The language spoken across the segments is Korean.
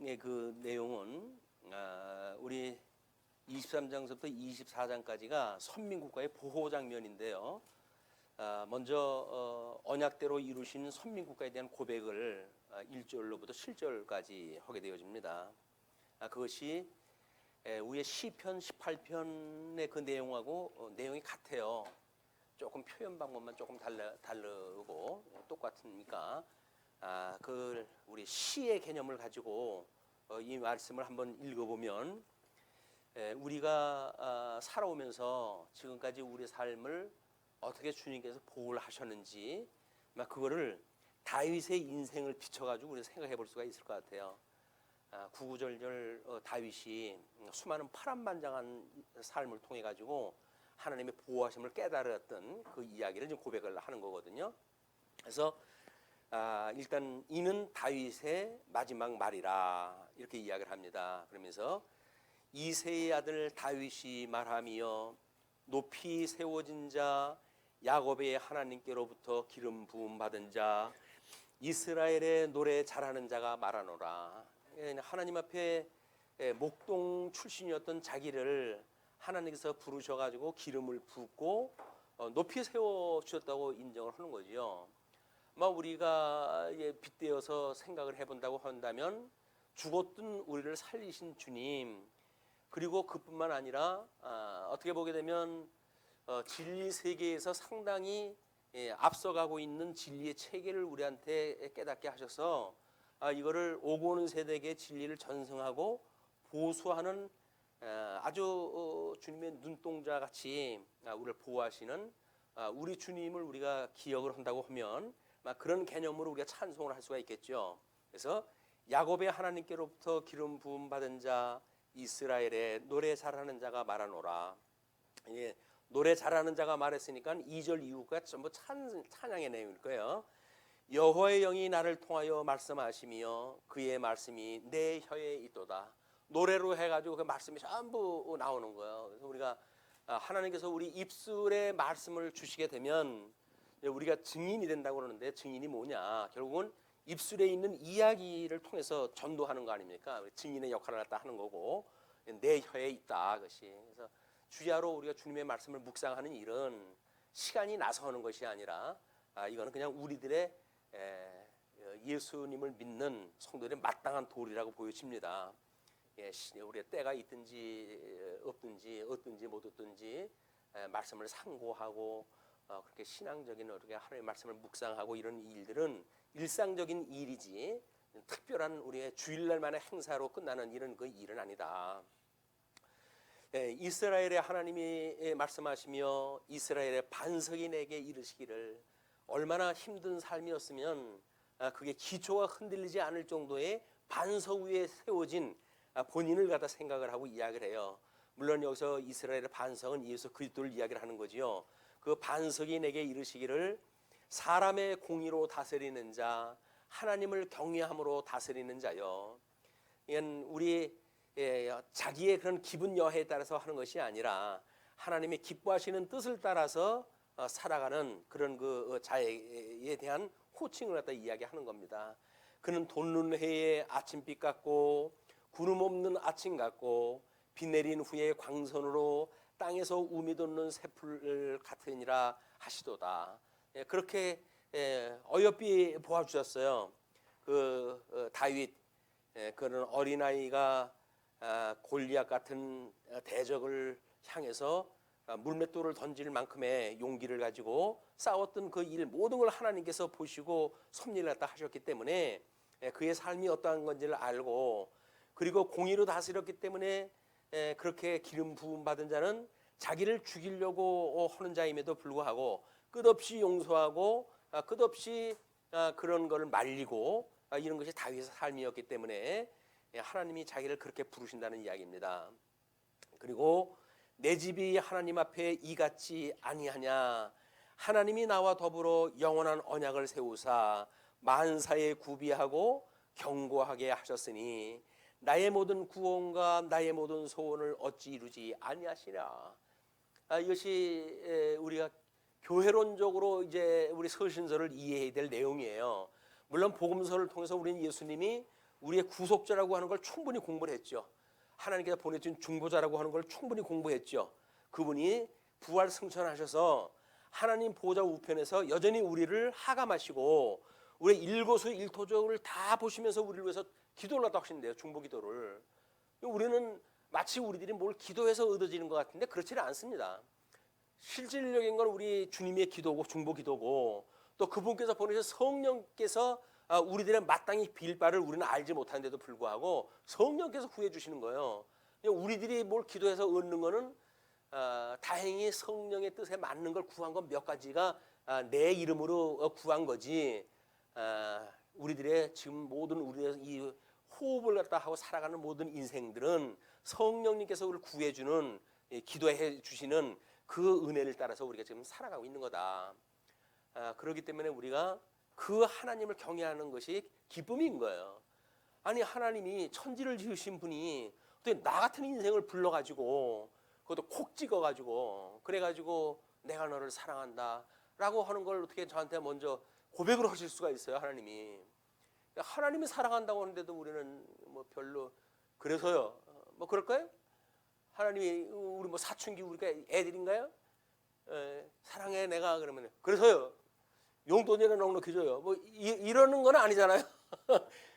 말씀의 그 내용은 우리 23장서부터 24장까지가 선민국가의 보호 장면인데요. 먼저 언약대로 이루신 선민국가에 대한 고백을 1절로부터 7절까지 하게 되어집니다. 그것이 우리의 시편 18편의 그 내용하고 내용이 같아요. 조금 표현 방법만 조금 다르고 똑같으니까 그 우리 시의 개념을 가지고 이 말씀을 한번 읽어보면 우리가 살아오면서 지금까지 우리 삶을 어떻게 주님께서 보호를 하셨는지 그거를 다윗의 인생을 비춰가지고 우리가 생각해 볼 수가 있을 것 같아요. 구구절절 다윗이 수많은 파란만장한 삶을 통해 가지고 하나님의 보호하심을 깨달았던 그 이야기를 지금 고백을 하는 거거든요. 그래서 일단 이는 다윗의 마지막 말이라 이렇게 이야기를 합니다. 그러면서 이새의 아들 다윗이 말하며 높이 세워진 자 야곱의 하나님께로부터 기름 부음 받은 자 이스라엘의 노래 잘하는 자가 말하노라. 하나님 앞에 목동 출신이었던 자기를 하나님께서 부르셔가지고 기름을 붓고 높이 세워주셨다고 인정을 하는 거죠. 우리가 빗대어서 생각을 해본다고 한다면 죽었던 우리를 살리신 주님, 그리고 그뿐만 아니라 어떻게 보게 되면 진리 세계에서 상당히 앞서가고 있는 진리의 체계를 우리한테 깨닫게 하셔서 이거를 오고 오는 세대에게 진리를 전승하고 보수하는 아주 주님의 눈동자 같이 우리를 보호하시는 우리 주님을 우리가 기억을 한다고 하면 그런 개념으로 우리가 찬송을 할 수가 있겠죠. 그래서 야곱의 하나님께로부터 기름 부음 받은 자 이스라엘의 노래 잘하는 자가 말하노라. 노래 잘하는 자가 말했으니까 2절 이후가 전부 찬양의 내용일 거예요. 여호와의 영이 나를 통하여 말씀하시며 그의 말씀이 내 혀에 있도다. 노래로 해가지고 그 말씀이 전부 나오는 거예요. 그래서 우리가 하나님께서 우리 입술에 말씀을 주시게 되면 우리가 증인이 된다고 그러는데 증인이 뭐냐? 결국은 입술에 있는 이야기를 통해서 전도하는 거 아닙니까? 증인의 역할을 갖다 하는 거고 내 혀에 있다 그것이. 그래서 주야로 우리가 주님의 말씀을 묵상하는 일은 시간이 나서 하는 것이 아니라 이거는 그냥 우리들의 예수님을 믿는 성도들의 마땅한 도리라고 보여집니다. 우리의 때가 있든지 없든지 어떤지 못 어떤지 말씀을 상고하고 그렇게 신앙적인 어떻게 하나님의 말씀을 묵상하고 이런 일들은 일상적인 일이지 특별한 우리의 주일날만의 행사로 끝나는 일은 그 일은 아니다. 이스라엘의 하나님이 말씀하시며 이스라엘의 반석이 내게 이르시기를 얼마나 힘든 삶이었으면 그게 기초가 흔들리지 않을 정도의 반석 위에 세워진 본인을 갖다 생각을 하고 이야기를 해요. 물론 여기서 이스라엘의 반석은 예수 그리스도를 이야기를 하는 거지요. 그 반석이 내게 이르시기를 사람의 공의로 다스리는 자 하나님을 경외함으로 다스리는 자요. 이건 우리 자기의 그런 기분 여해에 따라서 하는 것이 아니라 하나님의 기뻐하시는 뜻을 따라서 살아가는 그런 그 자에 대한 호칭을 갖다 이야기하는 겁니다. 그는 돋는 해에 아침빛 같고 구름 없는 아침 같고 비 내린 후에 광선으로 땅에서 우미 돋는 새풀 같으니라 하시도다. 그렇게 어여삐 보아주셨어요. 그 다윗 그런 어린아이가 골리앗 같은 대적을 향해서 물맷돌을 던질 만큼의 용기를 가지고 싸웠던 그 일 모든 걸 하나님께서 보시고 섭리를 갖다 하셨기 때문에 그의 삶이 어떠한 건지를 알고 그리고 공의로 다스렸기 때문에 그렇게 기름 부음 받은 자는 자기를 죽이려고 하는 자임에도 불구하고 끝없이 용서하고 끝없이 그런 걸 말리고 이런 것이 다윗의 삶이었기 때문에 하나님이 자기를 그렇게 부르신다는 이야기입니다. 그리고 내 집이 하나님 앞에 이같지 아니하냐. 하나님이 나와 더불어 영원한 언약을 세우사 만사에 구비하고 경고하게 하셨으니 나의 모든 구원과 나의 모든 소원을 어찌 이루지 아니하시랴. 이것이 우리가 교회론적으로 이제 우리 서신서를 이해해야 될 내용이에요. 물론 복음서를 통해서 우리는 예수님이 우리의 구속자라고 하는 걸 충분히 공부를 했죠. 하나님께서 보내준 중보자라고 하는 걸 충분히 공부했죠. 그분이 부활 승천하셔서 하나님 보좌 우편에서 여전히 우리를 하감하시고 우리 일거수 일토족을 다 보시면서 우리를 위해서 기도를 하다 하신대요. 중보기도를. 우리는 마치 우리들이 뭘 기도해서 얻어지는 것 같은데 그렇지는 않습니다. 실질적인 건 우리 주님의 기도고 중보기도고 또 그분께서 보내신 성령께서 우리들의 마땅히 빌 바를 우리는 알지 못하는데도 불구하고 성령께서 구해 주시는 거예요. 우리들이 뭘 기도해서 얻는 거는 다행히 성령의 뜻에 맞는 걸 구한 건 몇 가지가 내 이름으로 구한 거지. 우리들의 지금 모든 우리의 이 호흡을 갖다 하고 살아가는 모든 인생들은 성령님께서 우리를 구해주는 기도해 주시는 그 은혜를 따라서 우리가 지금 살아가고 있는 거다. 그렇기 때문에 우리가 그 하나님을 경외하는 것이 기쁨인 거예요. 아니 하나님이 천지를 지으신 분이 어떻게 나 같은 인생을 불러가지고 그것도 콕 찍어가지고 그래가지고 내가 너를 사랑한다라고 하는 걸 어떻게 저한테 먼저 고백을 하실 수가 있어요. 하나님이 사랑한다고 하는데도 우리는 뭐 별로 그래서요. 뭐 그럴까요? 하나님이 우리 뭐 사춘기 우리가 애들인가요? 사랑해 내가 그러면 그래서요. 용돈이나 넉넉히 줘요. 뭐 이러는 건 아니잖아요.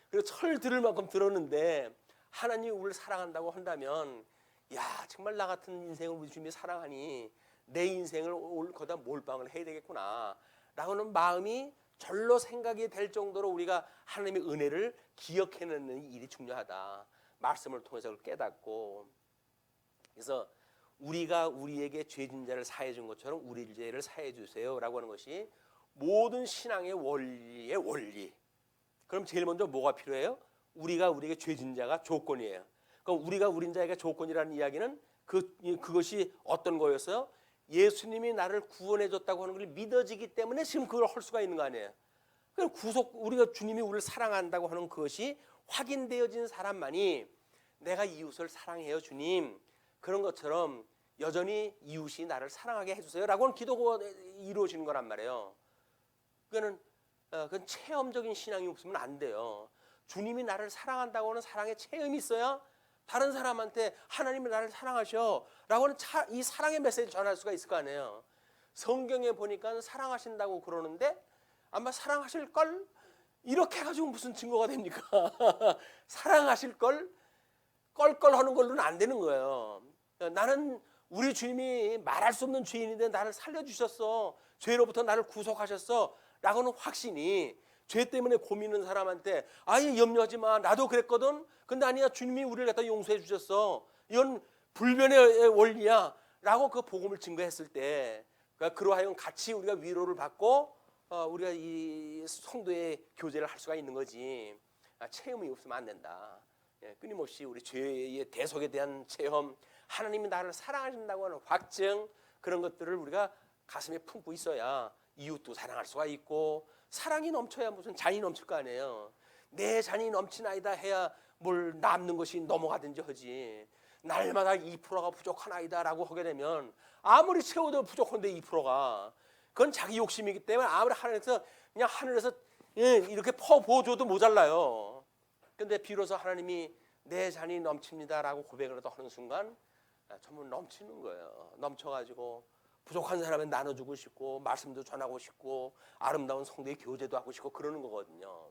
그래서 철 들을 만큼 들었는데 하나님이 우리를 사랑한다고 한다면 야 정말 나 같은 인생을 우리 주님이 사랑하니 내 인생을 거다 몰빵을 해야 되겠구나 라고는 마음이 절로 생각이 될 정도로 우리가 하나님의 은혜를 기억해내는 일이 중요하다. 말씀을 통해서 그걸 깨닫고 그래서 우리가 우리에게 죄진 자를 사해 준 것처럼 우리 죄를 사해 주세요 라고 하는 것이 모든 신앙의 원리의 원리. 그럼 제일 먼저 뭐가 필요해요? 우리가 우리에게 죄진 자가 조건이에요. 그럼 우리가 우린 자에게 조건이라는 이야기는 그것이 어떤 거였어요? 예수님이 나를 구원해 줬다고 하는 걸 믿어지기 때문에 지금 그걸 할 수가 있는 거 아니에요. 그럼 우리가 주님이 우리를 사랑한다고 하는 그것이 확인되어진 사람만이 내가 이웃을 사랑해요 주님. 그런 것처럼 여전히 이웃이 나를 사랑하게 해주세요 라고 하는 기도가 이루어지는 거란 말이에요. 그건 체험적인 신앙이 없으면 안 돼요. 주님이 나를 사랑한다고 하는 사랑의 체험이 있어야 다른 사람한테 하나님이 나를 사랑하셔 라고 하는 이 사랑의 메시지 전할 수가 있을 거 아니에요. 성경에 보니까 사랑하신다고 그러는데 아마 사랑하실 걸 이렇게 해가지고 무슨 증거가 됩니까? 사랑하실 걸 껄껄하는 걸로는 안 되는 거예요. 나는 우리 주님이 말할 수 없는 죄인인데 나를 살려주셨어. 죄로부터 나를 구속하셨어 라고는 확신이 죄 때문에 고민하는 사람한테 아예 염려하지 마. 나도 그랬거든. 근데 아니야. 주님이 우리를 갖다 용서해 주셨어. 이건 불변의 원리야. 라고 그 복음을 증거했을 때 그러하여 같이 우리가 위로를 받고 우리가 이 성도의 교제를 할 수가 있는 거지. 체험이 없으면 안 된다. 끊임없이 우리 죄의 대속에 대한 체험, 하나님이 나를 사랑하신다고 하는 확증 그런 것들을 우리가 가슴에 품고 있어야 이웃도 사랑할 수가 있고 사랑이 넘쳐야 무슨 잔이 넘칠 거 아니에요. 내 잔이 넘치나이다 해야 뭘 남는 것이 넘어가든지 하지. 날마다 2%가 부족하나이다 라고 하게 되면 아무리 채워도 부족한데 2%가 그건 자기 욕심이기 때문에 아무리 하늘에서 이렇게 퍼부어줘도 모자라요. 근데 비로소 하나님이 내 잔이 넘칩니다 라고 고백을 하는 순간 전부 넘치는 거예요. 넘쳐가지고 부족한 사람은 나눠주고 싶고 말씀도 전하고 싶고 아름다운 성도의 교제도 하고 싶고 그러는 거거든요.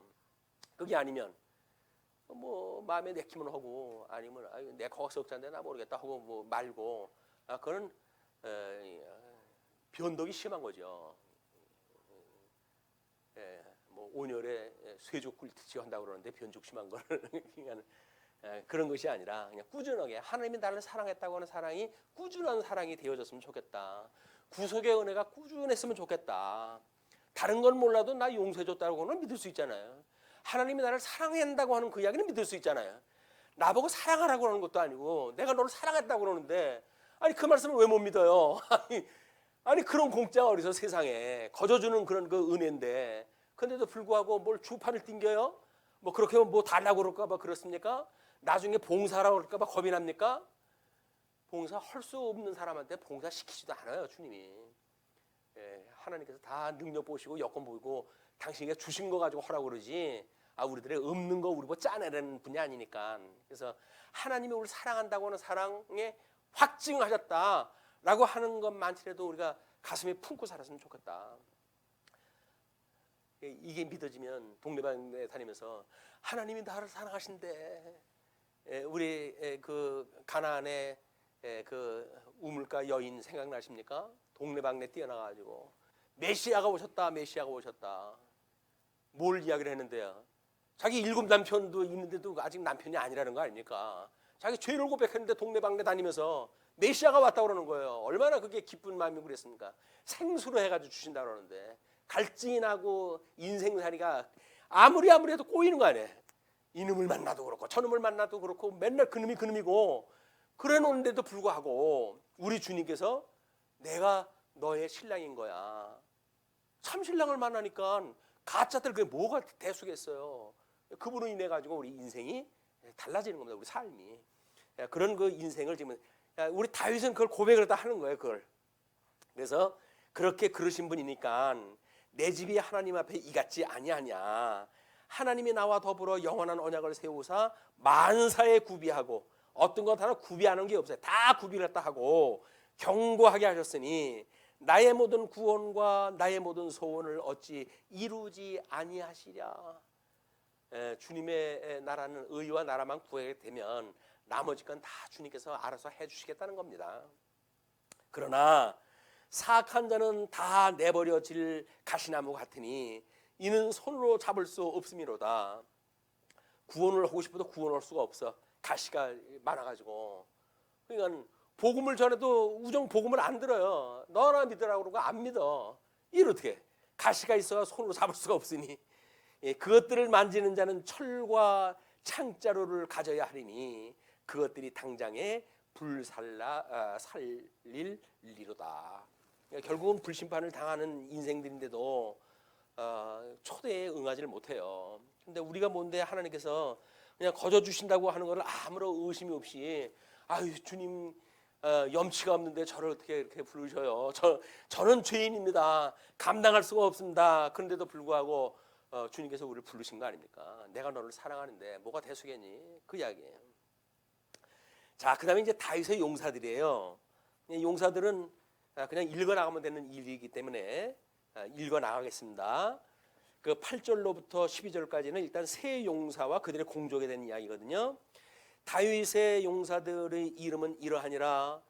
그게 아니면 뭐 마음에 내키면 하고 아니면 내 거기서 억자인데 나 모르겠다 하고 뭐 말고 그건 변덕이 심한 거죠. 뭐 온열에 쇠죽 꿀듯이 한다고 그러는데 변죽 심한 걸 그런 것이 아니라 그냥 꾸준하게 하나님이 나를 사랑했다고 하는 사랑이 꾸준한 사랑이 되어졌으면 좋겠다. 구속의 은혜가 꾸준했으면 좋겠다. 다른 건 몰라도 나 용서해줬다고 하는 믿을 수 있잖아요. 하나님이 나를 사랑한다고 하는 그 이야기는 믿을 수 있잖아요. 나보고 사랑하라고 하는 것도 아니고 내가 너를 사랑했다고 그러는데 아니 그 말씀을 왜 못 믿어요? 아니 그런 공짜가 어디서 세상에 거저주는 그런 그 은혜인데 근데도 불구하고 뭘 주판을 띵겨요? 뭐 그렇게 하면 뭐 달라고 그럴까 봐 그렇습니까? 나중에 봉사라고 그럴까 봐 겁이 납니까? 봉사 할 수 없는 사람한테 봉사 시키지도 않아요 주님이. 하나님께서 다 능력 보시고 여건 보이고 당신에게 주신 거 가지고 하라고 그러지 우리들의 없는 거 우리 뭐 짜내는 분이 아니니까. 그래서 하나님이 우리를 사랑한다고 하는 사랑에 확증하셨다라고 하는 것만치라도 우리가 가슴에 품고 살았으면 좋겠다. 이게 믿어지면 동네방네 다니면서 하나님이 나를 사랑하신대. 우리 그 가나안의 그 우물가 여인 생각나십니까? 동네방네 뛰어나가지고 메시아가 오셨다, 메시아가 오셨다. 뭘 이야기를 했는데요? 자기 7 남편도 있는데도 아직 남편이 아니라는 거 아닙니까? 자기 죄를 고백했는데 동네방네 다니면서 메시아가 왔다고 그러는 거예요. 얼마나 그게 기쁜 마음이 그랬습니까? 생수로 해가지고 주신다고 그러는데 갈증이 나고 인생살이가 아무리 해도 꼬이는 거 아니에요. 이놈을 만나도 그렇고 저놈을 만나도 그렇고 맨날 그놈이 그놈이고 그래 놓는데도 불구하고 우리 주님께서 내가 너의 신랑인 거야. 참 신랑을 만나니까 가짜들 그게 뭐가 대수겠어요. 그분으로 인해 가지고 우리 인생이 달라지는 겁니다. 우리 삶이. 그런 그 인생을 지금 우리 다윗은 그걸 고백을 다 하는 거예요. 그걸. 그래서 그렇게 그러신 분이니까 내 집이 하나님 앞에 이같지 아니하냐. 하나님이 나와 더불어 영원한 언약을 세우사 만사에 구비하고 어떤 것 하나 구비하는 게 없어요. 다 구비를 다 하고 경고하게 하셨으니 나의 모든 구원과 나의 모든 소원을 어찌 이루지 아니하시랴. 주님의 나라는 의와 나라만 구하게 되면 나머지 건 다 주님께서 알아서 해주시겠다는 겁니다. 그러나 사악한 자는 다 내버려질 가시나무 같으니 이는 손으로 잡을 수 없음이로다. 구원을 하고 싶어도 구원할 수가 없어. 가시가 많아가지고. 그러니까 복음을 전해도 우정 복음을 안 들어요. 너나 믿으라고 그러고 안 믿어. 이렇게 가시가 있어 손으로 잡을 수가 없으니 그것들을 만지는 자는 철과 창자루를 가져야 하리니 그것들이 당장에 살릴 리로다. 그러니까 결국은 불심판을 당하는 인생들인데도 초대에 응하지를 못해요. 근데 우리가 뭔데 하나님께서 그냥 거저 주신다고 하는 것을 아무런 의심이 없이 아유 주님 염치가 없는데 저를 어떻게 이렇게 부르셔요? 저는 죄인입니다. 감당할 수가 없습니다. 그런데도 불구하고 주님께서 우리를 부르신 거 아닙니까? 내가 너를 사랑하는데 뭐가 대수겠니? 그 이야기예요. 자, 그다음에 이제 다윗의 용사들이에요. 용사들은 그냥 읽어 나가면 되는 일이기 때문에 읽어 나가겠습니다. 그 8절로부터 12절까지는 일단 세 용사와 그들의 공적에 대한 이야기거든요. 다윗의 용사들의 이름은 이러하니라.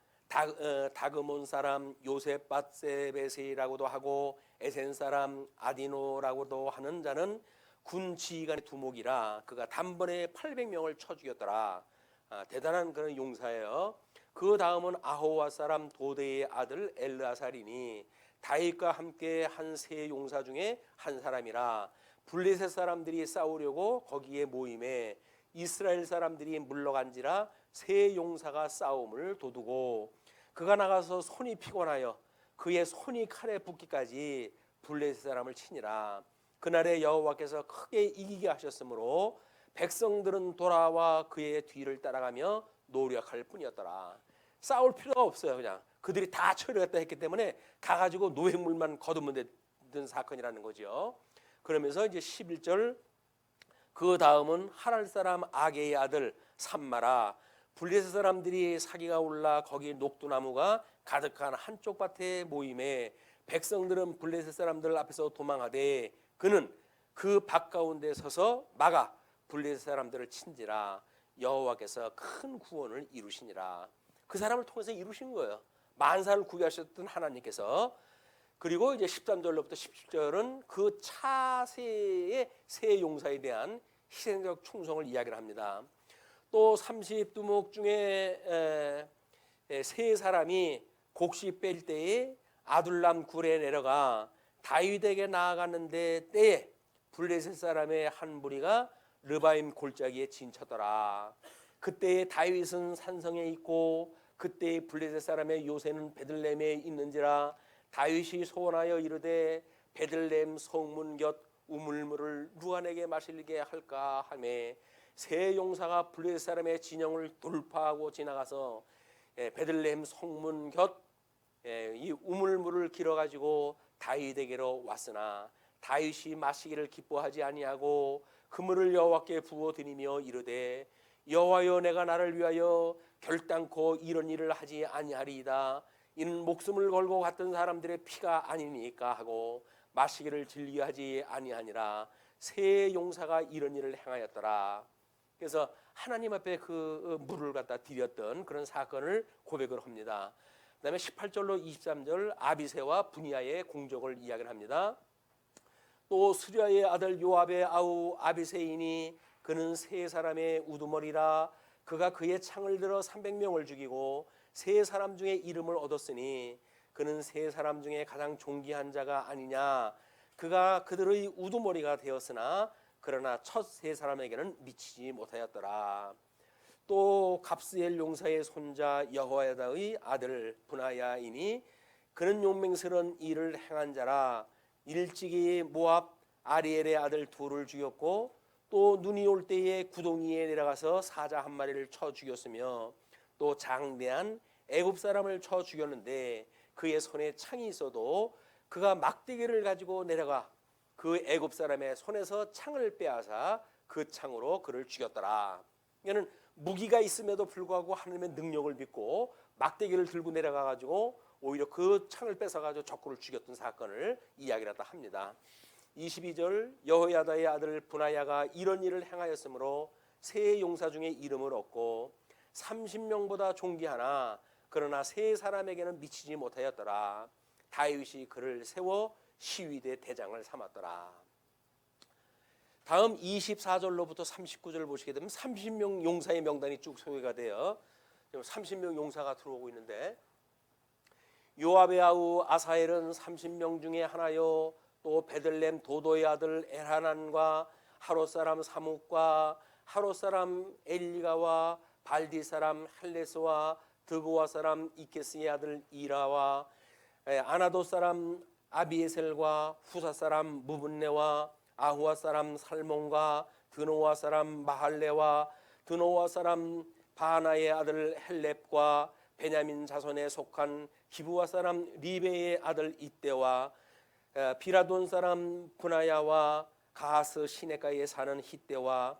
다그몬 사람 요셉 밧세베세라고도 하고 에센 사람 아디노라고도 하는 자는 군 지휘관의 두목이라. 그가 단번에 800명을 쳐 죽였더라. 대단한 그런 용사예요. 그 다음은 아호와 사람 도대의 아들 엘르아살이니 다윗과 함께 한 세 용사 중에 한 사람이라. 블레셋 사람들이 싸우려고 거기에 모임에 이스라엘 사람들이 물러간지라 세 용사가 싸움을 도두고 그가 나가서 손이 피곤하여 그의 손이 칼에 붙기까지 블레셋 사람을 치니라. 그날에 여호와께서 크게 이기게 하셨으므로 백성들은 돌아와 그의 뒤를 따라가며 노력할 뿐이었더라. 싸울 필요가 없어요. 그냥 그들이 다 처리했다 했기 때문에 가가지고 노획물만 거두면 되는 사건이라는 거죠. 그러면서 이제 11절 그 다음은 하랄 사람 아게의 아들 삼마라. 블레셋 사람들이 사기가 올라 거기 녹두나무가 가득한 한쪽 밭에 모임에 백성들은 블레셋 사람들 앞에서 도망하되 그는 그 밭 가운데 서서 막아 블레셋 사람들을 친지라. 여호와께서 큰 구원을 이루시니라. 그 사람을 통해서 이루신 거예요. 만사를 구비하셨던 하나님께서. 그리고 이제 13절로부터 17절은 그 차세의 세 용사에 대한 희생적 충성을 이야기를 합니다. 또 30두목 중에 세 사람이 곡식 뺄 때에 아둘람 굴에 내려가 다윗에게 나아갔는데 때에 블레셋 사람의 한 무리가 르바임 골짜기에 진쳐더라. 그때에 다윗은 산성에 있고 그때에 블레셋 사람의 요새는 베들레헴에 있는지라. 다윗이 소원하여 이르되 베들레헴 성문 곁 우물물을 누가 내게 마시게 할까 하매 세 용사가 블레셋 사람의 진영을 돌파하고 지나가서 베들레헴 성문 곁 이 우물물을 길어 가지고 다윗에게로 왔으나 다윗이 마시기를 기뻐하지 아니하고 그물을 여호와께 부어 드리며 이르되 여호와여 내가 나를 위하여 결단코 이런 일을 하지 아니하리이다. 이는 목숨을 걸고 갔던 사람들의 피가 아니니까 하고 마시기를 즐겨하지 아니하니라. 새 용사가 이런 일을 행하였더라. 그래서 하나님 앞에 그 물을 갖다 드렸던 그런 사건을 고백을 합니다. 그다음에 18절로 23절 아비새와 분야의 공적을 이야기를 합니다. 또 수리아의 아들 요압의 아우 아비새이니 그는 세 사람의 우두머리라. 그가 그의 창을 들어 300명을 죽이고 세 사람 중에 이름을 얻었으니 그는 세 사람 중에 가장 존귀한 자가 아니냐. 그가 그들의 우두머리가 되었으나 그러나 첫 세 사람에게는 미치지 못하였더라. 또 갑스엘 용사의 손자 여호야다의 아들 분하야이니 그는 용맹스러운 일을 행한 자라. 일찍이 모압 아리엘의 아들 둘을 죽였고 또 눈이 올 때에 구덩이에 내려가서 사자 한 마리를 쳐 죽였으며 또 장대한 애굽 사람을 쳐 죽였는데 그의 손에 창이 있어도 그가 막대기를 가지고 내려가 그 애굽 사람의 손에서 창을 빼앗아 그 창으로 그를 죽였더라. 이는 무기가 있음에도 불구하고 하나님의 능력을 믿고 막대기를 들고 내려가 가지고 오히려 그 창을 뺏어 가지고 적군을 죽였던 사건을 이야기를 합니다. 22절 여호야다의 아들 분하야가 이런 일을 행하였으므로 세 용사 중에 이름을 얻고 30명보다 존귀하나 그러나 세 사람에게는 미치지 못하였더라. 다윗이 그를 세워 시위대 대장을 삼았더라. 다음 24절로부터 39절 보시게 되면 30명 용사의 명단이 쭉 소개가 돼요. 30명 용사가 들어오고 있는데 요압의 아우 아사엘은 30명 중에 하나요. 또 베들렘 도도의 아들 엘하난과 하롯 사람 사묵과 하롯 사람 엘리가와 발디 사람 헬레스와 드고와 사람 이케스의 아들 이라와 아나도 사람 아비에셀과 후사 사람 무분네와 아후아 사람 살몬과 드노아 사람 마할레와 드노아 사람 바나의 아들 헬렙과 베냐민 자손에 속한 기브와 사람 리베의 아들 이때와 비라돈 사람 분하야와 가스 시내가에 사는 히때와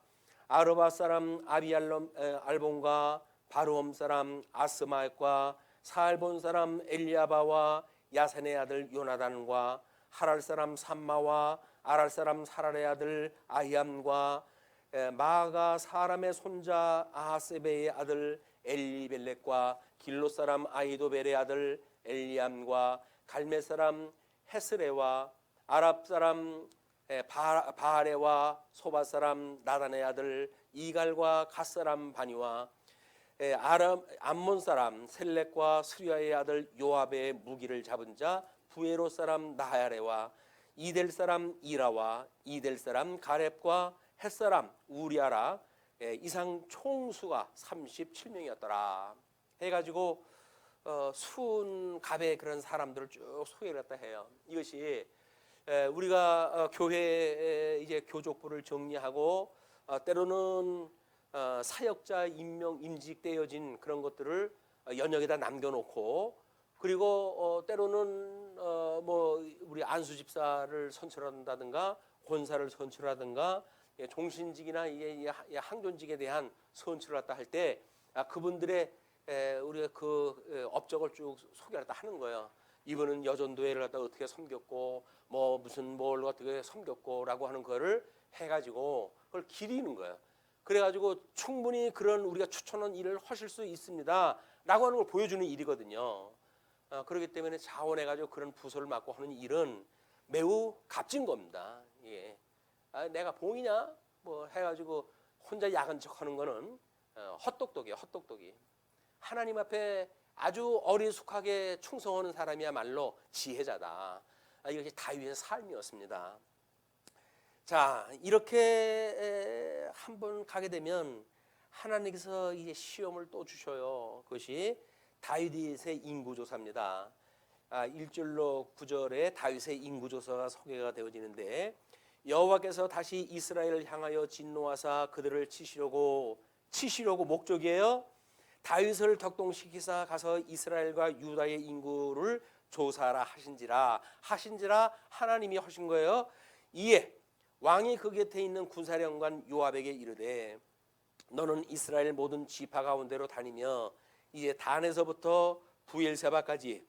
아르바 사람 알본과 바루엄 사람 아스마엘과 사알본 사람 엘리아바와 야산의 아들 요나단과 하랄 사람 삼마와 아랄 사람 사랄의 아들 아히암과 마가 사람의 손자 아하세베의 아들 엘리벨렉과 길로 사람 아이도벨의 아들 엘리암과 갈메 사람 헤스레와 아랍 사람 바하레와 소바 사람 나단의 아들 이갈과 갓 사람 바니와 암몬 사람 셀렉과 수리아의 아들 요압의 무기를 잡은 자 부에로 사람 나하야레와 이델 사람 이라와 이델 사람 가렙과 헷 사람 우리아라 이상 총수가 37명이었더라 해가지고 순갑의 그런 사람들을 쭉 소개를 했다 해요. 이것이 우리가 교회 이제 교족부를 정리하고 때로는 사역자 임명 임직되어진 그런 것들을 연역에다 남겨놓고 그리고 때로는 뭐 우리 안수 집사를 선출한다든가 권사를 선출하든가 종신직이나 이게 항존직에 대한 선출을 했다 할 때 그분들의 우리가 그 업적을 쭉 소개를 다 하는 거예요. 이분은 여전도회를 갖다 어떻게 섬겼고 뭐 무슨 뭘 어떻게 섬겼고라고 하는 거를 해가지고 그걸 기리는 거예요. 그래가지고 충분히 그런 우리가 추천한 일을 하실 수 있습니다라고 하는 걸 보여주는 일이거든요. 그렇기 때문에 자원해가지고 그런 부서를 맡고 하는 일은 매우 값진 겁니다. 예. 내가 봉이냐 뭐 해가지고 혼자 야간 척하는 거는 헛똑똑이에요. 헛똑똑이. 하나님 앞에 아주 어리숙하게 충성하는 사람이야말로 지혜자다. 이것이 다윗의 삶이었습니다. 자, 이렇게 한번 가게 되면 하나님께서 이제 시험을 또 주셔요. 그것이 다윗의 인구조사입니다. 1절로 9절에 다윗의 인구조사가 소개가 되어지는데 여호와께서 다시 이스라엘을 향하여 진노하사 그들을 치시려고 목적이에요. 다윗을 격동시키사 가서 이스라엘과 유다의 인구를 조사하라 하신지라 하나님이 하신 거예요. 이에 왕이 그 곁에 있는 군사령관 요압에게 이르되 너는 이스라엘 모든 지파 가운데로 다니며 이제 단에서부터 부엘세바까지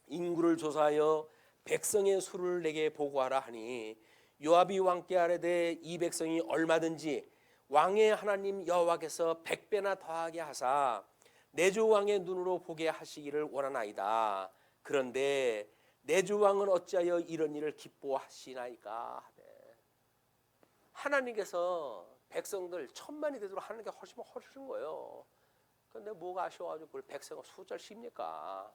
인구를 조사하여 백성의 수를 내게 보고하라 하니 요압이 왕께 아뢰되 이 백성이 얼마든지 왕의 하나님 여호와께서 100배나 더하게 하사 내 주 왕의 눈으로 보게 하시기를 원하나이다. 그런데 내 주 왕은 어찌하여 이런 일을 기뻐하시나이까 하되 하나님께서 백성들 1000만이 되도록 하는 게 훨씬 거예요. 근데 뭐가 아쉬워가지고 그걸 백성을 숫자를 씁니까?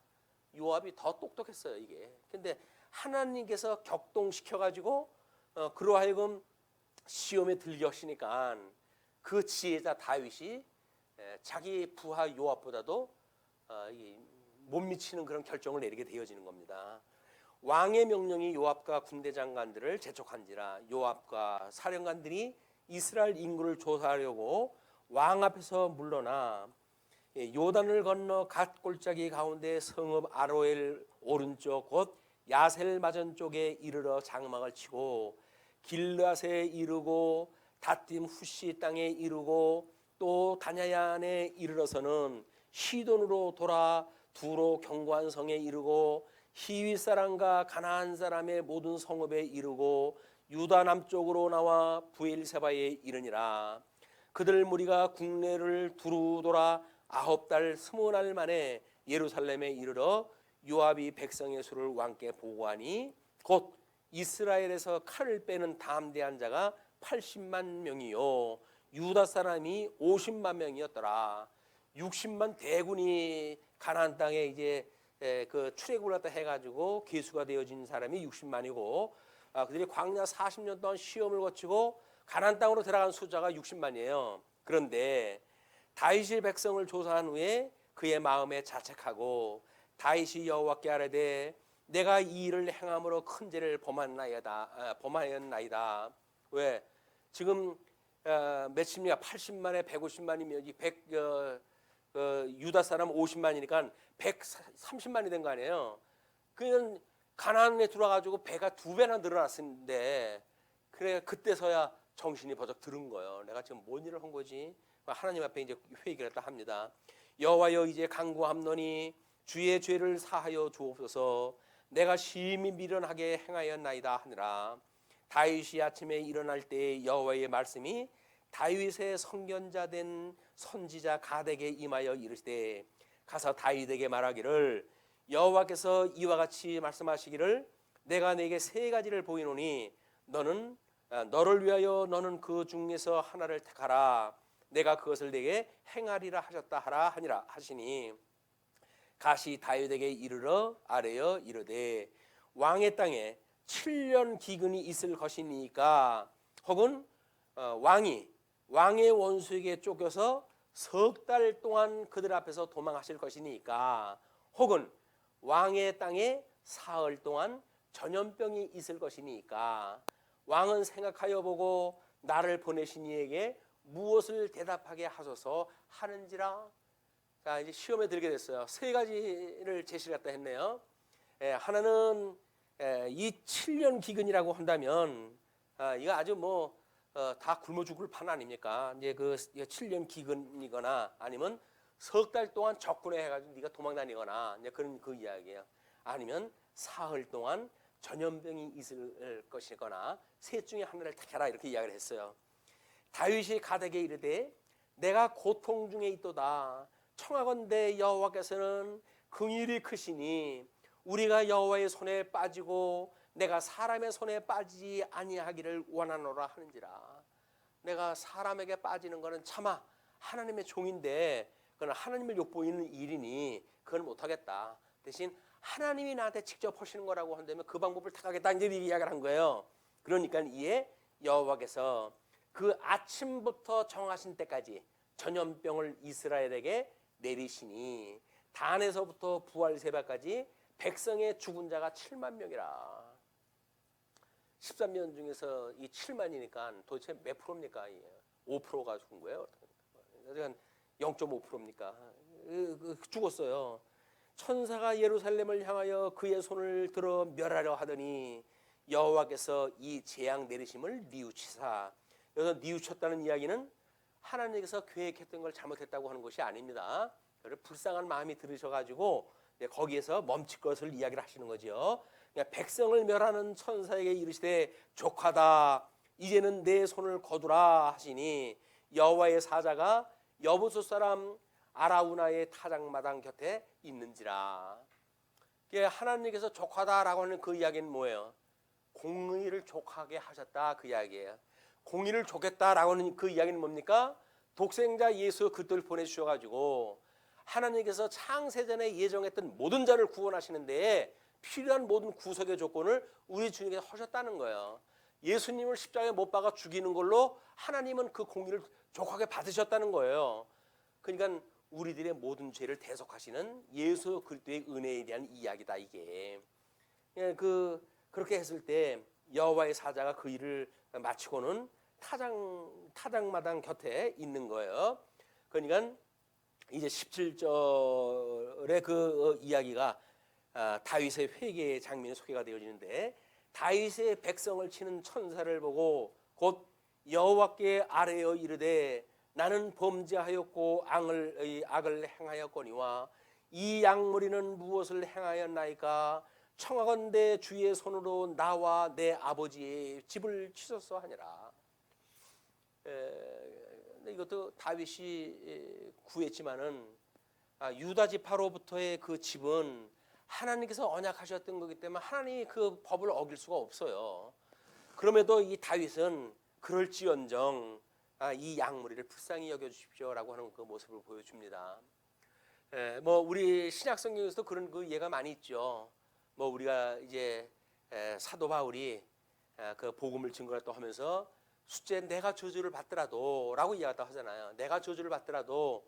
요압이 더 똑똑했어요 이게. 근데 하나님께서 격동시켜가지고 그로 하여금 시험에 들게 하시니까 그 지혜자 다윗이 자기 부하 요압보다도 못 미치는 그런 결정을 내리게 되어지는 겁니다. 왕의 명령이 요압과 군대 장관들을 재촉한지라 요압과 사령관들이 이스라엘 인구를 조사하려고 왕 앞에서 물러나 요단을 건너 갓 골짜기 가운데 성읍 아로엘 오른쪽 곧 야셀 맞은 쪽에 이르러 장막을 치고 길앗에 이르고 다딤 후시 땅에 이르고 또 다냐야안에 이르러서는 시돈으로 돌아 두로 견고한 성에 이르고 히윗 사람과 가나안 사람의 모든 성읍에 이르고 유다 남쪽으로 나와 부엘세바에 이르니라. 그들 무리가 국내를 두루 돌아 9달 20날 만에 예루살렘에 이르러 요압이 백성의 수를 왕께 보고하니 곧 이스라엘에서 칼을 빼는 담대한 자가 80만 명이요 유다 사람이 50만 명이었더라. 60만 대군이 가나안 땅에 이제 그 출애굽을 갖다 해가지고 계수가 되어진 사람이 60만이고 그들이 광야 40년 동안 시험을 거치고 가나안 땅으로 들어간 숫자가 60만이에요. 그런데 다윗이 백성을 조사한 후에 그의 마음에 자책하고 다윗이 여호와께 아뢰되 내가 이 일을 행함으로 큰 죄를 범하였나이다. 왜? 지금 몇십이야 80만에 150만이면 유다 사람 50만이니까 130만이 된 거 아니에요. 그냥 가나안에 들어와가지고 배가 2배나 늘어났는데 그래 그때서야 정신이 버쩍 들은 거예요. 내가 지금 뭔 일을 한 거지? 하나님 앞에 이제 회개를 했다 합니다. 여호와여 이제 간구함노니 주의 죄를 사하여 주옵소서. 내가 심히 미련하게 행하였나이다 하니라. 다윗이 아침에 일어날 때 여호와의 말씀이 다윗의 선견자 된 선지자 가덱에 임하여 이르시되 가서 다윗에게 말하기를 여호와께서 이와 같이 말씀하시기를 내가 내게 3가지를 보이노니 너를 위하여 너는 그 중에서 하나를 택하라. 내가 그것을 내게 행하리라 하셨다 하라 하니라 하시니 가시 다윗에게 이르러 아뢰어 이르되 왕의 땅에 7년 기근이 있을 것이니까 혹은 왕의 원수에게 쫓겨서 석 달 동안 그들 앞에서 도망하실 것이니까 혹은 왕의 땅에 사흘 동안 전염병이 있을 것이니까 왕은 생각하여 보고 나를 보내신 이에게 무엇을 대답하게 하소서 하는지라. 자, 이제 시험에 들게 됐어요. 3가지를 제시를 갖다 했네요. 하나는 이 7년 기근이라고 한다면 이거 아주 다 굶어 죽을 판 아닙니까? 이제 그 7년 기근이거나 아니면 석 달 동안 적군에 해가지고 네가 도망 다니거나 이제 그런 그 이야기예요. 아니면 사흘 동안 전염병이 있을 것이거나 셋 중에 하나를 택해라 이렇게 이야기를 했어요. 다윗이 가덱에 이르되 내가 고통 중에 있도다. 청하건대 여호와께서는 긍휼이 크시니 우리가 여호와의 손에 빠지고 내가 사람의 손에 빠지지 아니하기를 원하노라 하는지라. 내가 사람에게 빠지는 것은 차마 하나님의 종인데 그건 하나님을 욕보이는 일이니 그건 못하겠다. 대신 하나님이 나한테 직접 하시는 거라고 한다면 그 방법을 택하겠다 이제 이야기를 한 거예요. 그러니까 이에 여호와께서 그 아침부터 정하신 때까지 전염병을 이스라엘에게 내리시니 단에서부터 부엘세바까지 백성의 죽은 자가 7만 명이라. 13년 중에서 이 7만이니까 도대체 몇 프로입니까? 5%가 죽은 거예요. 그러니까 0.5%입니까? 죽었어요. 천사가 예루살렘을 향하여 그의 손을 들어 멸하려 하더니 여호와께서 이 재앙 내리심을 뉘우치사. 여기서 뉘우쳤다는 이야기는 하나님께서 계획했던 걸 잘못했다고 하는 것이 아닙니다. 불쌍한 마음이 들으셔가지고 거기에서 멈출 것을 이야기를 하시는 거죠. 그러니까 백성을 멸하는 천사에게 이르시되 족하다 이제는 내 손을 거두라 하시니 여호와의 사자가 여부수 사람 아라우나의 타작마당 곁에 있는지라. 하나님께서 족하다라고 하는 그 이야기는 뭐예요? 공의를 족하게 하셨다 그 이야기예요. 공의를 족했다라고 하는 그 이야기는 뭡니까? 독생자 예수 그리스도를 보내주셔가지고 하나님께서 창세전에 예정했던 모든 자를 구원하시는데 필요한 모든 구속의 조건을 우리 주님께서 하셨다는 거예요. 예수님을 십자가에 못 박아 죽이는 걸로 하나님은 그 공의를 족하게 받으셨다는 거예요. 그러니까 우리들의 모든 죄를 대속하시는 예수 그리스도의 은혜에 대한 이야기다 이게. 그렇게 했을 때 여호와의 사자가 그 일을 마치고는 타작마당 곁에 있는 거예요. 그러니까 이제 17절의 그 이야기가 다윗의 회개의 장면이 소개가 되어지는데 다윗의 백성을 치는 천사를 보고 곧 여호와께 아뢰어 이르되 나는 범죄하였고 악을 행하였거니와 이 양무리는 무엇을 행하였나이까 청하건대 주의 손으로 나와 내 아버지의 집을 치소서 하니라. 이것도 다윗이 구했지만은 유다 지파로부터의 그 집은 하나님께서 언약하셨던 거기 때문에 하나님이 그 법을 어길 수가 없어요. 그럼에도 이 다윗은 그럴지언정 이 양무리를 불쌍히 여겨주십시오라고 하는 그 모습을 보여줍니다. 우리 신약 성경에서도 그런 그 예가 많이 있죠. 우리가 이제 사도 바울이 그 복음을 증거했다 하면서 숫째 내가 저주를 받더라도라고 이야기했다 하잖아요. 내가 저주를 받더라도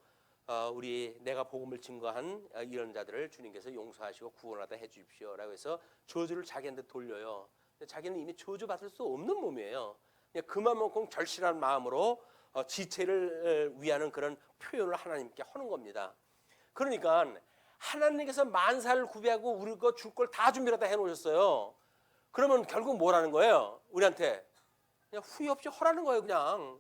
내가 복음을 증거한 이런 자들을 주님께서 용서하시고 구원하다 해주십시오라고 해서 저주를 자기한테 돌려요. 근데 자기는 이미 저주 받을 수 없는 몸이에요. 그만큼 절실한 마음으로 지체를 위하는 그런 표현을 하나님께 하는 겁니다. 그러니까 하나님께서 만사를 구비하고 우리 거 줄 걸 다 준비를 다 해놓으셨어요. 그러면 결국 뭐라는 거예요? 우리한테 그냥 후회 없이 허라는 거예요. 그냥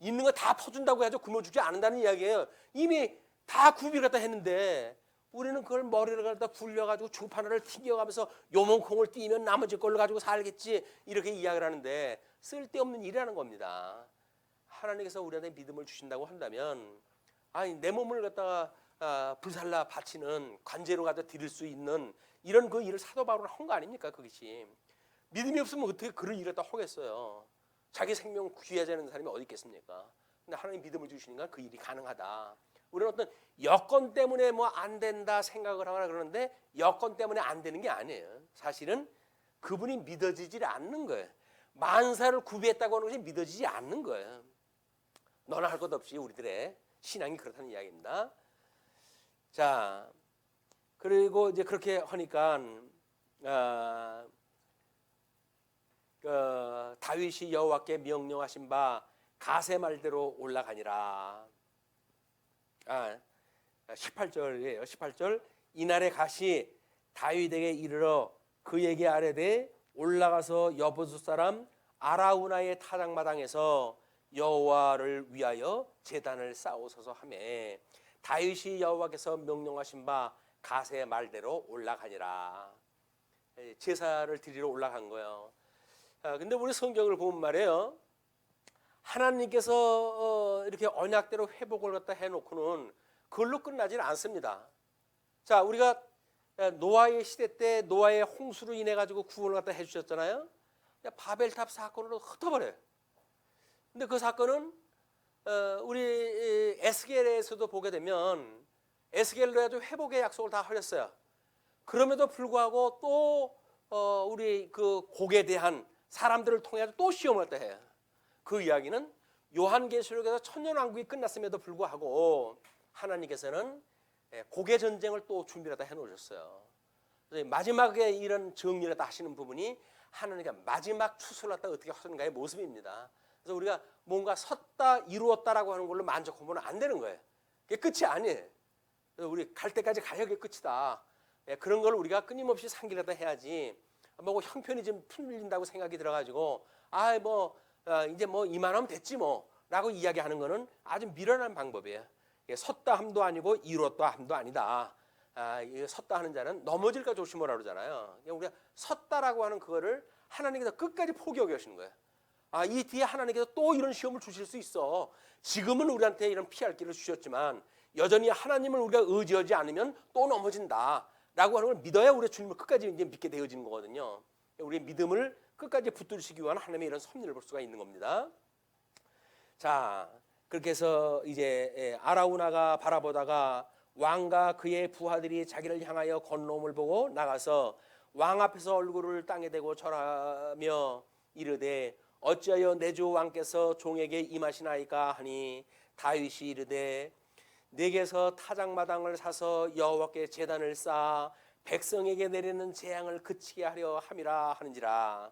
있는 거 다 퍼준다고 해도 굶어 죽지 않는다는 이야기예요. 이미 다 구비를 다 했는데 우리는 그걸 머리를 갖다 굴려가지고 주판을 튕겨가면서 요만큼을 띄면 나머지 걸로 가지고 살겠지 이렇게 이야기를 하는데 쓸데없는 일이라는 겁니다. 하나님께서 우리한테 믿음을 주신다고 한다면 내 몸을 갖다가 불살라 바치는 관제로 갖다 드릴 수 있는 이런 그 일을 사도 바울은 한 거 아닙니까? 그것이 믿음이 없으면 어떻게 그런 일을 다 하겠어요? 자기 생명 귀하자는 사람이 어디 있겠습니까? 근데 하나님 믿음을 주시니까 그 일이 가능하다. 우리는 어떤 여건 때문에 안 된다 생각을 하거나 그러는데 여건 때문에 안 되는 게 아니에요. 사실은 그분이 믿어지지 않는 거예요. 만사를 구비했다고 하는 것이 믿어지지 않는 거예요. 너나 할 것 없이 우리들의 신앙이 그렇다는 이야기입니다. 자, 그리고 이제 그렇게 하니까 다윗이 여호와께 명령하신 바 가세 말대로 올라가니라. 18절이에요. 18절 이날에 가시 다윗에게 이르러 그에게 아뢰되 올라가서 여부수 사람 아라우나의 타작마당에서 여호와를 위하여 제단을 쌓으소서 하며 다윗이 여호와께서 명령하신 바 가세 말대로 올라가니라. 제사를 드리러 올라간 거예요. 근데 우리 성경을 보면 말이에요. 하나님께서 이렇게 언약대로 회복을 갖다 해놓고는 그걸로 끝나지는 않습니다. 자, 우리가 노아의 시대 때 노아의 홍수로 인해 가지고 구원을 갖다 해주셨잖아요. 바벨탑 사건으로 흩어버려요. 근데 그 사건은 우리 에스겔에서도 보게 되면 에스겔로 해도 회복의 약속을 다 하셨어요. 그럼에도 불구하고 또 우리 그 곡에 대한 사람들을 통해 또 시험을 갖다 해요. 그 이야기는 요한계시록에서 천년왕국이 끝났음에도 불구하고 하나님께서는 고개 전쟁을 또 준비를 다 해놓으셨어요. 마지막에 이런 정리를 다 하시는 부분이 하나님께 마지막 추수를 다 어떻게 하시는가의 모습입니다. 그래서 우리가 뭔가 섰다 이루었다라고 하는 걸로 만족하면 안 되는 거예요. 그게 끝이 아니에요. 그래서 우리 갈 때까지 가야 그게 끝이다. 그런 걸 우리가 끊임없이 상기를 다 해야지 뭐 형편이 좀 풀린다고 생각이 들어가지고 이제 뭐 이만하면 됐지 뭐라고 이야기하는 거는 아주 미련한 방법이에요. 섰다 함도 아니고 이뤘다 함도 아니다. 섰다 하는 자는 넘어질까 조심하라 그러잖아요. 우리가 섰다라고 하는 그거를 하나님께서 끝까지 포기하게 하시는 거예요. 이 뒤에 하나님께서 또 이런 시험을 주실 수 있어. 지금은 우리한테 이런 피할 길을 주셨지만 여전히 하나님을 우리가 의지하지 않으면 또 넘어진다 라고 하는 걸 믿어야 우리 주님을 끝까지 이제 믿게 되어지는 거거든요. 우리의 믿음을 끝까지 붙들시기 위한 하나님의 이런 섭리를 볼 수가 있는 겁니다. 자, 그렇게 해서 이제 아라우나가 바라보다가 왕과 그의 부하들이 자기를 향하여 건너옴을 보고 나가서 왕 앞에서 얼굴을 땅에 대고 절하며 이르되 어찌하여 내 주 왕께서 종에게 임하시나이까 하니 다윗이 이르되 내게서 타작마당을 사서 여호와께 제단을 쌓아 백성에게 내리는 재앙을 그치게 하려 함이라 하는지라.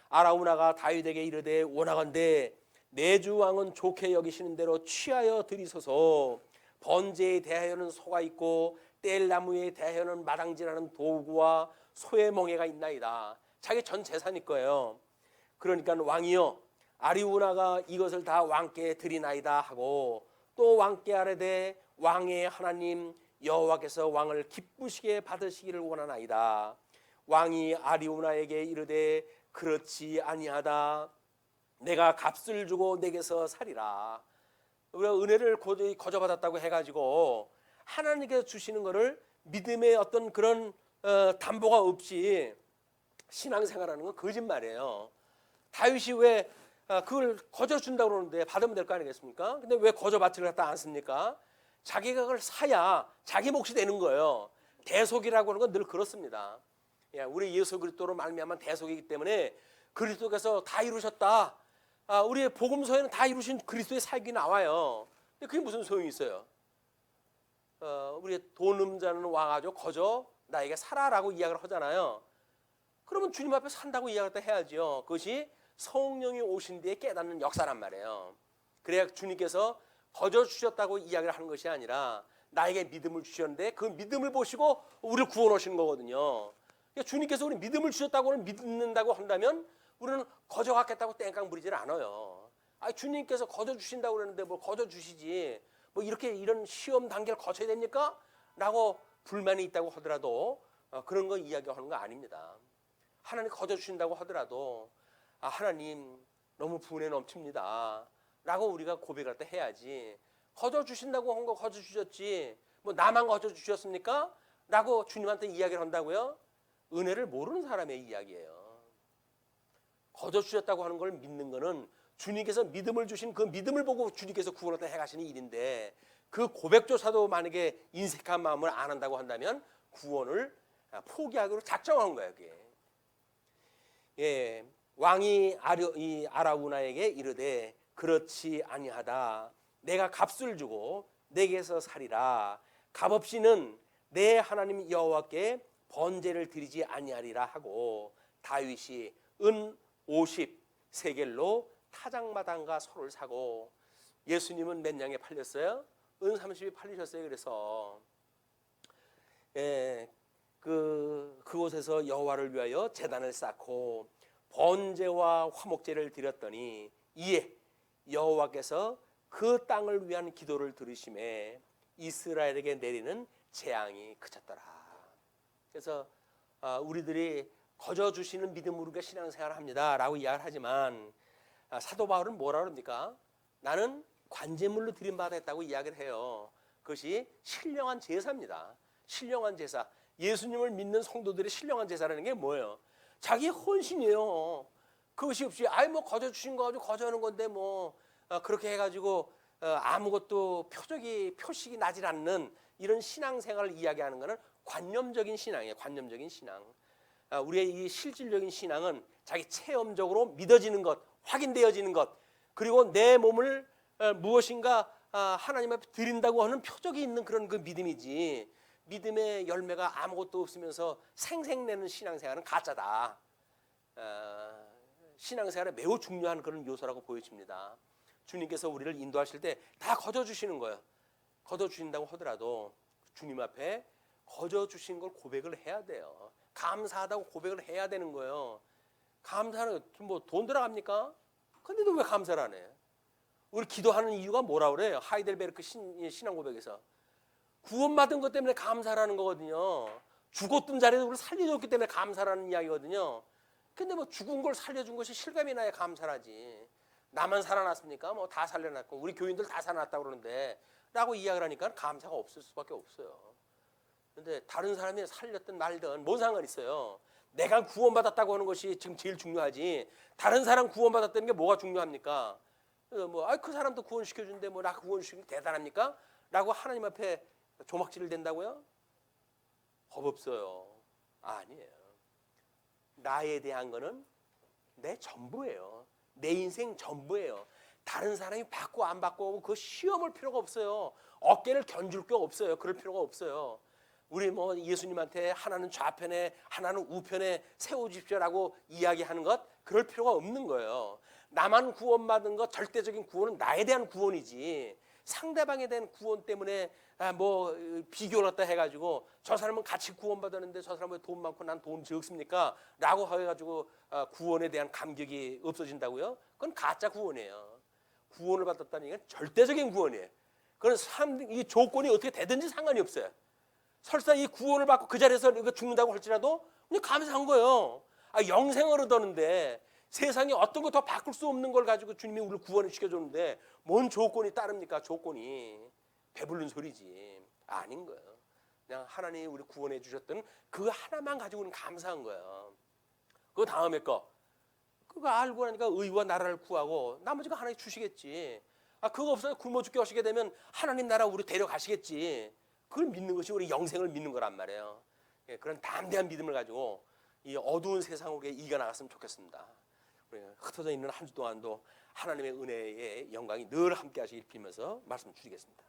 아라우나가 다윗에게 이르되 원하건대 내 주 왕은 좋게 여기시는 대로 취하여 드리소서. 번제에 대하여는 소가 있고 뗄 나무에 대하여는 마당질하는 도구와 소의 멍에가 있나이다. 자기 전 재산일 거예요. 그러니까 왕이여 아리우나가 이것을 다 왕께 드리나이다 하고 또 왕께 아뢰되 왕의 하나님 여호와께서 왕을 기쁘시게 받으시기를 원하나이다. 왕이 아리우나에게 이르되 그렇지 아니하다. 내가 값을 주고 내게서 살이라. 우리가 은혜를 거저받았다고 해가지고 하나님께서 주시는 것을 믿음의 어떤 그런 담보가 없이 신앙생활하는 건 거짓말이에요. 다윗이 왜 그걸 거저 준다고 그러는데 받으면 될 거 아니겠습니까? 근데 왜 거저 받지를 갖다 안 씁니까? 자기가 그걸 사야 자기 몫이 되는 거예요. 대속이라고 하는 건 늘 그렇습니다. 우리 예수 그리스도로 말미암은 대속이기 때문에 그리스도께서 다 이루셨다. 우리의 복음서에는 다 이루신 그리스도의 살기 나와요. 근데 그게 무슨 소용이 있어요? 우리 돈 없자는 와가지고 거저 나에게 살아라고 이야기를 하잖아요. 그러면 주님 앞에 산다고 이야기를 해야죠. 그것이 성령이 오신 뒤에 깨닫는 역사란 말이에요. 그래야 주님께서 거저 주셨다고 이야기를 하는 것이 아니라 나에게 믿음을 주셨는데 그 믿음을 보시고 우리를 구원하시는 거거든요. 그러니까 주님께서 우리 믿음을 주셨다고 믿는다고 한다면 우리는 거저 갖겠다고 땡깡 부리질 않아요. 주님께서 거저 주신다고 그러는데 뭘 거저 주시지 뭐 이렇게 이런 시험 단계를 거쳐야 됩니까? 라고 불만이 있다고 하더라도 그런 거 이야기하는 거 아닙니다. 하나님 거저 주신다고 하더라도 하나님 너무 분에 넘칩니다 라고 우리가 고백할 때 해야지, 거저 주신다고 한 거 거저 주셨지 뭐 나만 거저 주셨습니까? 라고 주님한테 이야기를 한다고요? 은혜를 모르는 사람의 이야기예요. 거저 주셨다고 하는 걸 믿는 거는 주님께서 믿음을 주신 그 믿음을 보고 주님께서 구원을 해가시는 일인데 그 고백조차도 만약에 인색한 마음을 안 한다고 한다면 구원을 포기하기로 작정한 거예요. 그게. 예, 왕이 아라우나에게 이르되 그렇지 아니하다. 내가 값을 주고 내게서 살이라. 값없이는 내 하나님 여호와께 번제를 드리지 아니하리라 하고 다윗이 은 50세겔로 타작마당과 소를 사고, 예수님은 몇 냥에 팔렸어요? 은 30이 팔리셨어요. 그래서 그곳에서 여호와를 위하여 제단을 쌓고 번제와 화목제를 드렸더니 이에 여호와께서 그 땅을 위한 기도를 들으심에 이스라엘에게 내리는 재앙이 그쳤더라. 그래서 우리들이 거저 주시는 믿음으로 우리가 신앙생활을 합니다 라고 이야기를 하지만 사도 바울은 뭐라 그럽니까? 나는 관제물로 드림받았다고 이야기를 해요. 그것이 신령한 제사입니다. 신령한 제사. 예수님을 믿는 성도들의 신령한 제사라는 게 뭐예요? 자기의 헌신이에요. 그것이 없이 뭐 거저 주신 거 가지고 거저하는 건데 그렇게 해가지고 아무것도 표식이 나질 않는 이런 신앙생활을 이야기하는 것은 관념적인 신앙이에요. 관념적인 신앙. 우리의 이 실질적인 신앙은 자기 체험적으로 믿어지는 것, 확인되어지는 것, 그리고 내 몸을 무엇인가 하나님 앞에 드린다고 하는 표적이 있는 그런 그 믿음이지, 믿음의 열매가 아무것도 없으면서 생색내는 신앙생활은 가짜다. 신앙생활에 매우 중요한 그런 요소라고 보여집니다. 주님께서 우리를 인도하실 때 다 거저 주시는 거예요. 거저 주신다고 하더라도 주님 앞에 거저 주신 걸 고백을 해야 돼요. 감사하다고 고백을 해야 되는 거예요. 감사는 뭐 돈 들어갑니까? 근데도 왜 감사를 안 해? 우리 기도하는 이유가 뭐라 그래요? 하이델베르크 신앙 고백에서 구원받은 것 때문에 감사라는 거거든요. 죽었던 자리에서 우리를 살려줬기 때문에 감사라는 이야기거든요. 근데 뭐 죽은 걸 살려준 것이 실감이 나야 감사라지. 나만 살아났습니까? 뭐 다 살려놨고 우리 교인들 다 살아났다고 그러는데 라고 이야기를 하니까 감사가 없을 수밖에 없어요. 근데 다른 사람이 살렸든 말든 뭔 상관 있어요. 내가 구원받았다고 하는 것이 지금 제일 중요하지. 다른 사람 구원받았다는 게 뭐가 중요합니까? 그 사람도 구원시켜준데 뭐 나 구원시키는 게 대단합니까? 라고 하나님 앞에 조막질을 댄다고요? 법 없어요. 아니에요. 나에 대한 거는 내 전부예요. 내 인생 전부예요. 다른 사람이 받고 안 받고 그 시험을 필요가 없어요. 어깨를 견줄 게 없어요. 그럴 필요가 없어요. 우리 뭐 예수님한테 하나는 좌편에 하나는 우편에 세워주십시오라고 이야기하는 것 그럴 필요가 없는 거예요. 나만 구원받은 것 절대적인 구원은 나에 대한 구원이지 상대방에 대한 구원 때문에 뭐 비교를 갖다 해가지고 저 사람은 같이 구원받았는데 저 사람은 돈 많고 난 돈 적습니까? 라고 해가지고 구원에 대한 감격이 없어진다고요? 그건 가짜 구원이에요. 구원을 받았다는 건 절대적인 구원이에요. 그건 이 조건이 어떻게 되든지 상관이 없어요. 설사 이 구원을 받고 그 자리에서 죽는다고 할지라도 그냥 감사한 거예요. 영생을 얻었는데 세상에 어떤 거 더 바꿀 수 없는 걸 가지고 주님이 우리를 구원을 시켜줬는데 뭔 조건이 따릅니까? 조건이 배부른 소리지. 아닌 거예요. 그냥 하나님이 우리 구원해 주셨던 그 하나만 가지고 우리는 감사한 거예요. 그 다음에 그거 알고 나니까 의와 나라를 구하고 나머지가 하나님 주시겠지. 그거 없어요. 굶어 죽게 하시게 되면 하나님 나라 우리 데려가시겠지. 그걸 믿는 것이 우리 영생을 믿는 거란 말이에요. 그런 담대한 믿음을 가지고 이 어두운 세상으로 이겨나갔으면 좋겠습니다. 흩어져 있는 한 주 동안도 하나님의 은혜의 영광이 늘 함께 하시길 빌면서 말씀 드리겠습니다.